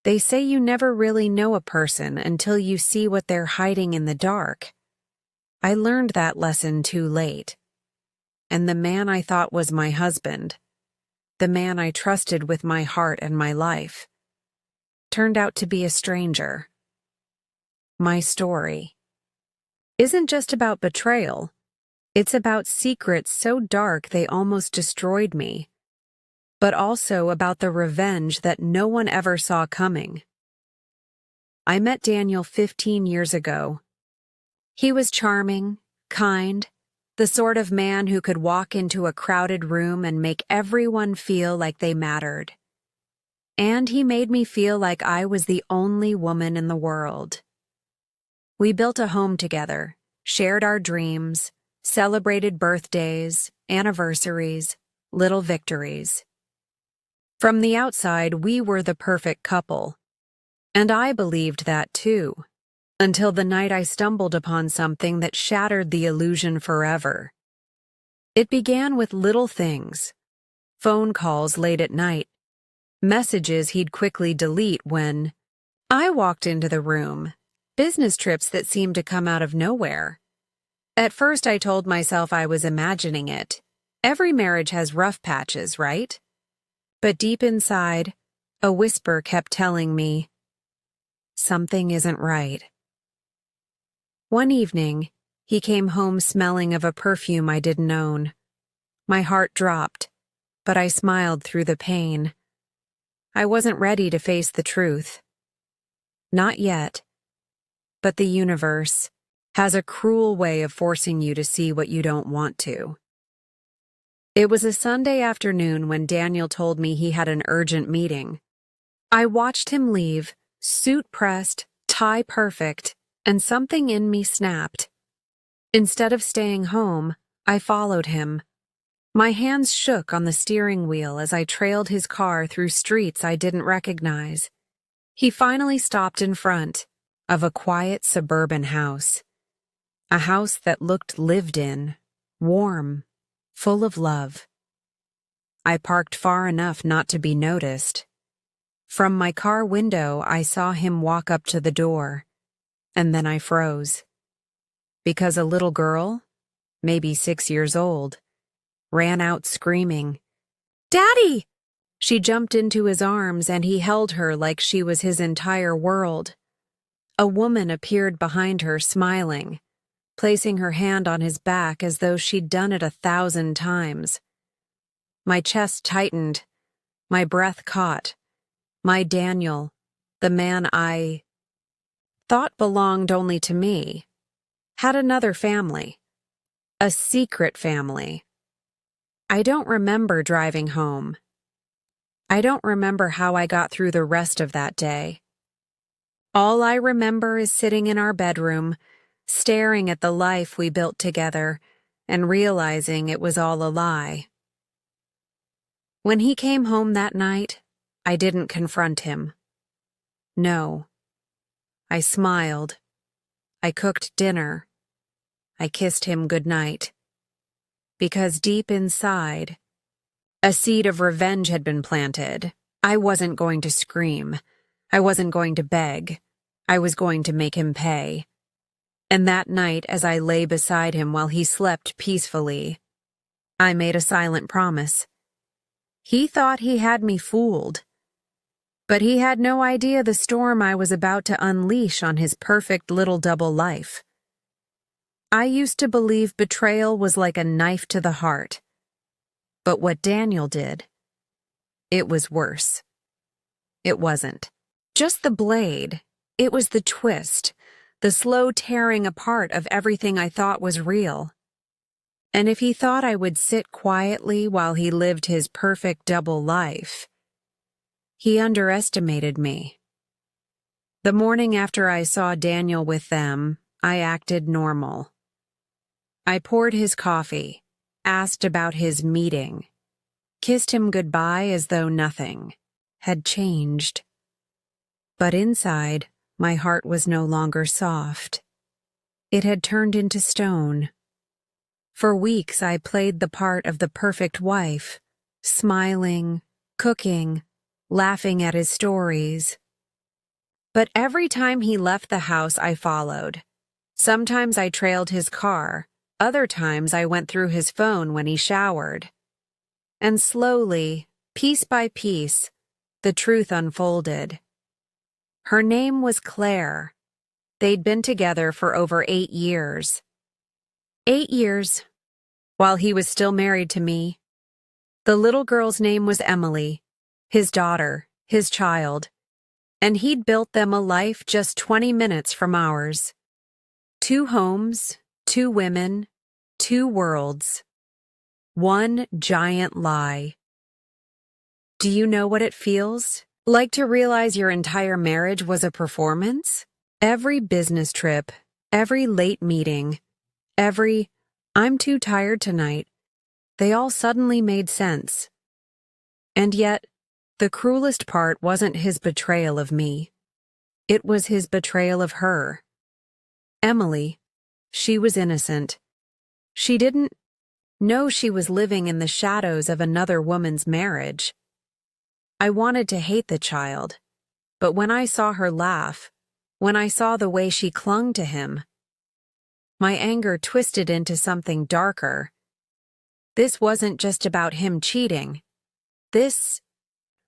They say you never really know a person until you see what they're hiding in the dark. I learned that lesson too late. And the man I thought was my husband, the man I trusted with my heart and my life, turned out to be a stranger. My story isn't just about betrayal. It's about secrets so dark they almost destroyed me, but also about the revenge that no one ever saw coming. I met Daniel 15 years ago. He was charming, kind, the sort of man who could walk into a crowded room and make everyone feel like they mattered. And he made me feel like I was the only woman in the world. We built a home together, shared our dreams, celebrated birthdays, anniversaries, little victories. From the outside, we were the perfect couple. And I believed that too, until the night I stumbled upon something that shattered the illusion forever. It began with little things: phone calls late at night, messages he'd quickly delete when I walked into the room, business trips that seemed to come out of nowhere. At first I told myself I was imagining it. Every marriage has rough patches, right? But deep inside, a whisper kept telling me, something isn't right. One evening, he came home smelling of a perfume I didn't own. My heart dropped, but I smiled through the pain. I wasn't ready to face the truth. Not yet. But the universe has a cruel way of forcing you to see what you don't want to. It was a Sunday afternoon when Daniel told me he had an urgent meeting. I watched him leave, suit pressed, tie perfect, and something in me snapped. Instead of staying home, I followed him. My hands shook on the steering wheel as I trailed his car through streets I didn't recognize. He finally stopped in front of a quiet suburban house. A house that looked lived in, warm, full of love. I parked far enough not to be noticed. From my car window, I saw him walk up to the door, and then I froze. Because a little girl, maybe 6 years old, ran out screaming, "Daddy!" She jumped into his arms and he held her like she was his entire world. A woman appeared behind her, smiling, placing her hand on his back as though she'd done it 1,000 times. My chest tightened, my breath caught. My Daniel, the man I thought belonged only to me, had another family, a secret family. I don't remember driving home. I don't remember how I got through the rest of that day. All I remember is sitting in our bedroom, staring at the life we built together, and realizing it was all a lie. When he came home that night, I didn't confront him. No. I smiled. I cooked dinner. I kissed him goodnight. Because deep inside, a seed of revenge had been planted. I wasn't going to scream. I wasn't going to beg. I was going to make him pay. And that night, as I lay beside him while he slept peacefully, I made a silent promise. He thought he had me fooled. But he had no idea the storm I was about to unleash on his perfect little double life. I used to believe betrayal was like a knife to the heart. But what Daniel did, it was worse. It wasn't just the blade, it was the twist, the slow tearing apart of everything I thought was real. And if he thought I would sit quietly while he lived his perfect double life, he underestimated me. The morning after I saw Daniel with them, I acted normal. I poured his coffee, asked about his meeting, kissed him goodbye as though nothing had changed. But inside, my heart was no longer soft. It had turned into stone. For weeks I played the part of the perfect wife, smiling, cooking, laughing at his stories, But every time he left the house, I followed. Sometimes I trailed his car, other times I went through his phone when he showered. And slowly, piece by piece, the truth unfolded. Her name was Claire. They'd been together for over 8 years. 8 years, while he was still married to me. The little girl's name was Emily, his daughter, his child, and he'd built them a life just 20 minutes from ours. 2 homes, 2 women, 2 worlds. One giant lie. Do you know what it feels like to realize your entire marriage was a performance? Every business trip, every late meeting, every "I'm too tired tonight," they all suddenly made sense. And yet, the cruelest part wasn't his betrayal of me. It was his betrayal of her. Emily, she was innocent. She didn't know she was living in the shadows of another woman's marriage. I wanted to hate the child, but when I saw her laugh, when I saw the way she clung to him, my anger twisted into something darker. This wasn't just about him cheating. This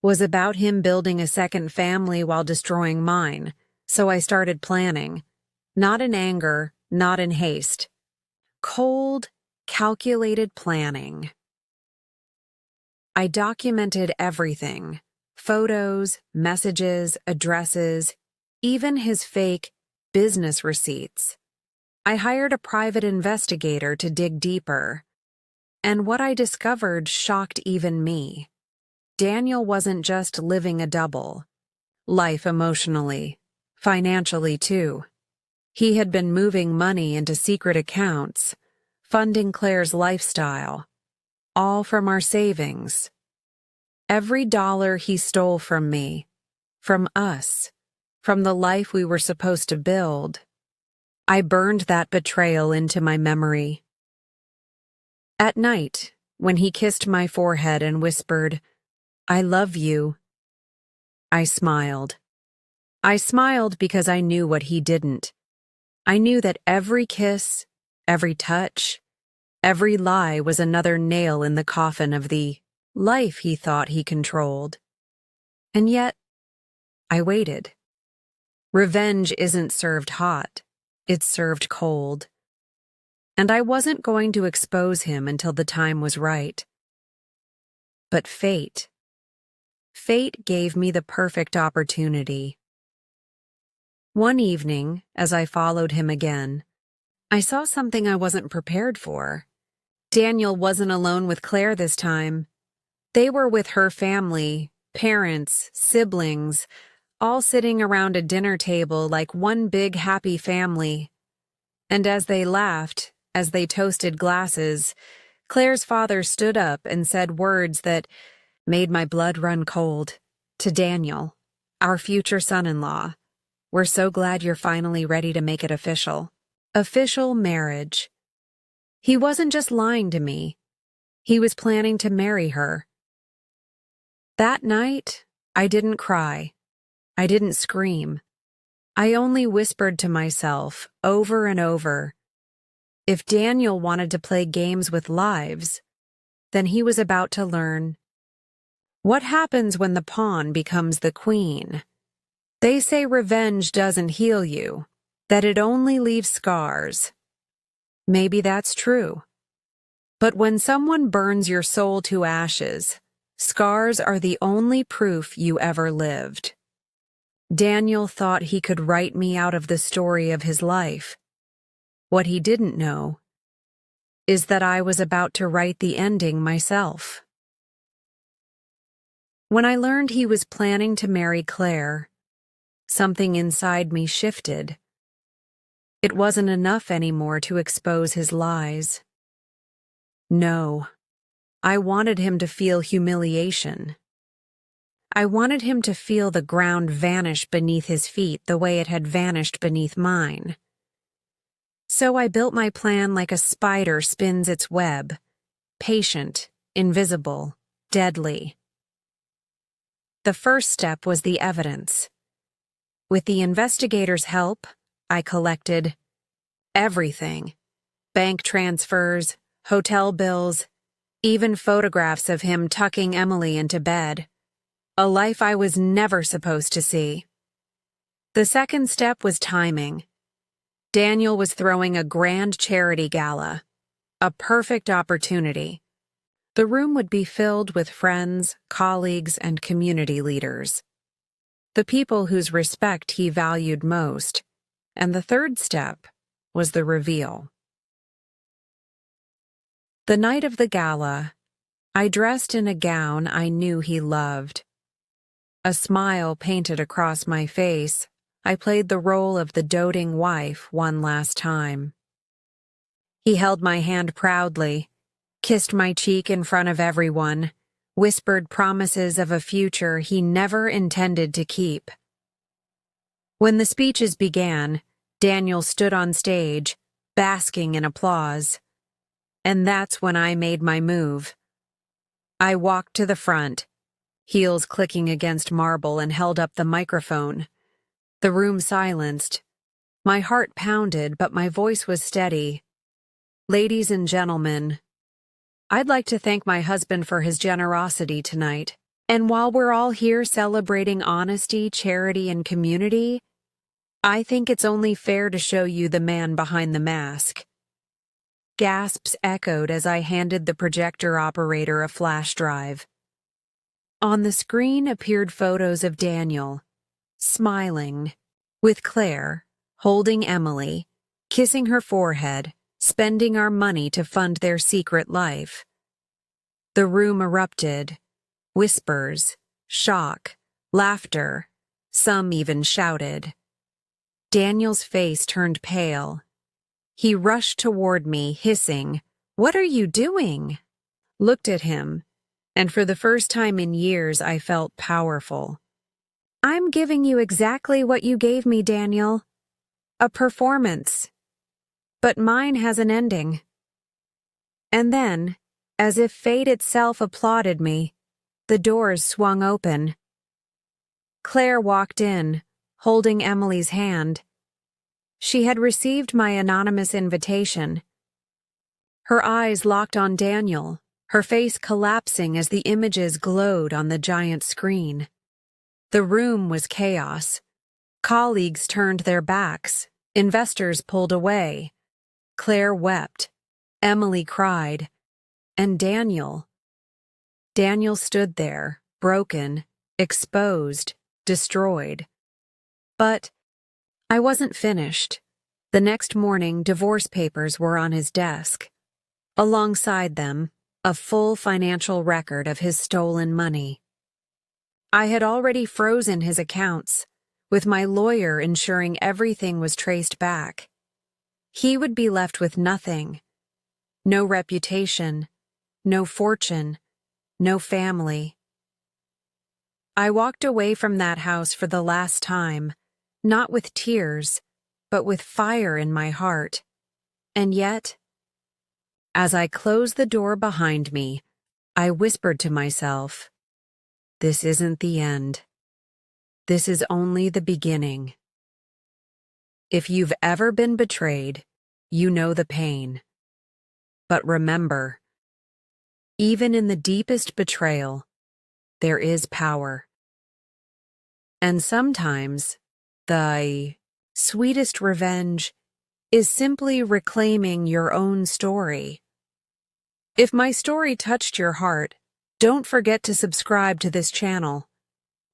was about him building a second family while destroying mine, so I started planning. Not in anger, not in haste. Cold, calculated planning. I documented everything. Photos, messages, addresses, even his fake business receipts. I hired a private investigator to dig deeper. And what I discovered shocked even me. Daniel wasn't just living a double life emotionally, financially too. He had been moving money into secret accounts, funding Claire's lifestyle, all from our savings. Every dollar he stole from me, from us, from the life we were supposed to build. I burned that betrayal into my memory. At night, when he kissed my forehead and whispered, "I love you," I smiled. I smiled because I knew what he didn't. I knew that every kiss, every touch, every lie was another nail in the coffin of the life he thought he controlled. And yet, I waited. Revenge isn't served hot, it's served cold. And I wasn't going to expose him until the time was right. But fate gave me the perfect opportunity. One evening, as I followed him again, I saw something I wasn't prepared for. Daniel wasn't alone with Claire this time. They were with her family, parents, siblings, all sitting around a dinner table like one big happy family. And as they laughed, as they toasted glasses, Claire's father stood up and said words that made my blood run cold. To Daniel, our future son-in-law, "We're so glad you're finally ready to make it official." Official marriage. He wasn't just lying to me. He was planning to marry her. That night, I didn't cry. I didn't scream. I only whispered to myself over and over, if Daniel wanted to play games with lives, then he was about to learn. What happens when the pawn becomes the queen? They say revenge doesn't heal you, that it only leaves scars. Maybe that's true. But when someone burns your soul to ashes, scars are the only proof you ever lived. Daniel thought he could write me out of the story of his life. What he didn't know is that I was about to write the ending myself. When I learned he was planning to marry Claire, something inside me shifted. It wasn't enough anymore to expose his lies. No, I wanted him to feel humiliation. I wanted him to feel the ground vanish beneath his feet the way it had vanished beneath mine. So I built my plan like a spider spins its web, patient, invisible, deadly. The first step was the evidence. With the investigators' help, I collected everything: bank transfers, hotel bills, even photographs of him tucking Emily into bed. A life I was never supposed to see. The second step was timing. Daniel was throwing a grand charity gala. A perfect opportunity. The room would be filled with friends, colleagues, and community leaders. The people whose respect he valued most. And the third step was the reveal. The night of the gala, I dressed in a gown I knew he loved. A smile painted across my face, I played the role of the doting wife one last time. He held my hand proudly, kissed my cheek in front of everyone, whispered promises of a future he never intended to keep. When the speeches began, Daniel stood on stage, basking in applause. And that's when I made my move. I walked to the front, heels clicking against marble, and held up the microphone. The room silenced. My heart pounded, but my voice was steady. Ladies and gentlemen, I'd like to thank my husband for his generosity tonight. And while we're all here celebrating honesty, charity, and community, I think it's only fair to show you the man behind the mask. Gasps echoed as I handed the projector operator a flash drive. On the screen appeared photos of Daniel, smiling, with Claire, holding Emily, kissing her forehead, spending our money to fund their secret life. The room erupted. Whispers, shock, laughter. Some even shouted. Daniel's face turned pale. He rushed toward me, hissing, "What are you doing?" Looked at him, and for the first time in years I felt powerful. "I'm giving you exactly what you gave me, Daniel. A performance. But mine has an ending." And then, as if fate itself applauded me, the doors swung open. Claire walked in, holding Emily's hand. She had received my anonymous invitation. Her eyes locked on Daniel, her face collapsing as the images glowed on the giant screen. The room was chaos. Colleagues turned their backs. Investors pulled away. Claire wept. Emily cried. And Daniel stood there, broken, exposed, destroyed. But I wasn't finished. The next morning, divorce papers were on his desk. Alongside them, a full financial record of his stolen money. I had already frozen his accounts, with my lawyer ensuring everything was traced back. He would be left with nothing. No reputation, no fortune, no family. I walked away from that house for the last time, not with tears, but with fire in my heart. And yet, as I closed the door behind me, I whispered to myself, "This isn't the end. This is only the beginning." If you've ever been betrayed, you know the pain. But remember, even in the deepest betrayal, there is power. And sometimes, the sweetest revenge is simply reclaiming your own story. If my story touched your heart, don't forget to subscribe to this channel,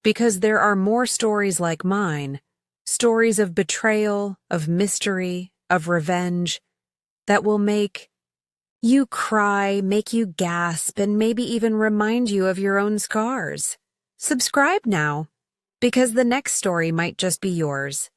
because there are more stories like mine, stories of betrayal, of mystery, of revenge, that will make you cry, make you gasp, and maybe even remind you of your own scars. Subscribe now, because the next story might just be yours.